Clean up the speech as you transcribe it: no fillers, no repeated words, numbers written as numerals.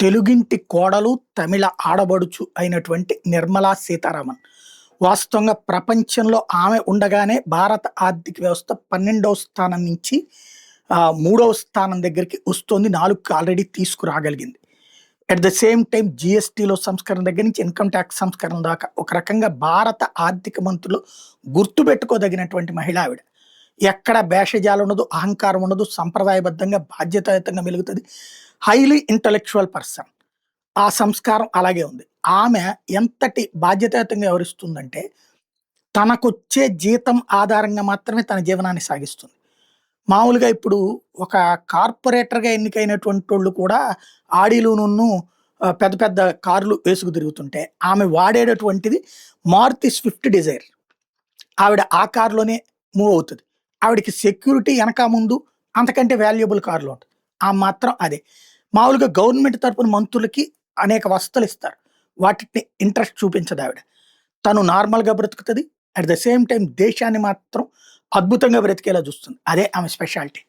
తెలుగింటి కోడలు, తమిళ ఆడబడుచు అయినటువంటి నిర్మలా సీతారామన్. వాస్తవంగా ప్రపంచంలో ఆమె ఉండగానే భారత ఆర్థిక వ్యవస్థ 12వ స్థానం నుంచి 3వ స్థానం దగ్గరికి వస్తోంది. 4కి ఆల్రెడీ తీసుకురాగలిగింది. అట్ ద సేమ్ టైమ్ జీఎస్టీలో సంస్కరణ దగ్గర నుంచి ఇన్కమ్ ట్యాక్స్ సంస్కరణ దాకా ఒక రకంగా భారత ఆర్థిక మంత్రులు గుర్తుపెట్టుకోదగినటువంటి మహిళ ఆవిడ. ఎక్కడ భేషజాలు ఉండదు, అహంకారం ఉండదు, సంప్రదాయబద్ధంగా బాధ్యతాయుతంగా మెలుగుతుంది. Highly intellectual person. ఆ సంస్కారం అలాగే ఉంది. ఆమె ఎంతటి బాధ్యతాయుతంగా వ్యవహరిస్తుందంటే, తనకొచ్చే జీతం ఆధారంగా మాత్రమే తన జీవనాన్ని సాగిస్తుంది. మామూలుగా ఇప్పుడు ఒక కార్పొరేటర్‌గా ఎన్నికైనటువంటోళ్ళు కూడా ఆడీలునును పెద్ద పెద్ద కార్లు వేసుకు తిరుగుతుంటే, ఆమె వాడేటటువంటిది మారుతి స్విఫ్ట్ డిజైర్. ఆవిడ ఆ కార్‌లోనే మూవ్ అవుతది. ఆవిడకి సెక్యూరిటీ ఎనక ముందు అంతకంటే వాల్యుయబుల్ కార్‌లో ఉంటది. ఆమె మాత్రం అదే. మామూలుగా గవర్నమెంట్ తరపున మంత్రులకి అనేక వసతులిస్తారు. వాటిని ఇంట్రెస్ట్ చూపించదావిడ. తను నార్మల్‌గా బ్రతుకుతది. అట్ ద సేమ్ టైమ్ దేశాన్ని మాత్రం అద్భుతంగా బ్రతికేలా చూస్తుంది. అదే ఆమె స్పెషాలిటీ.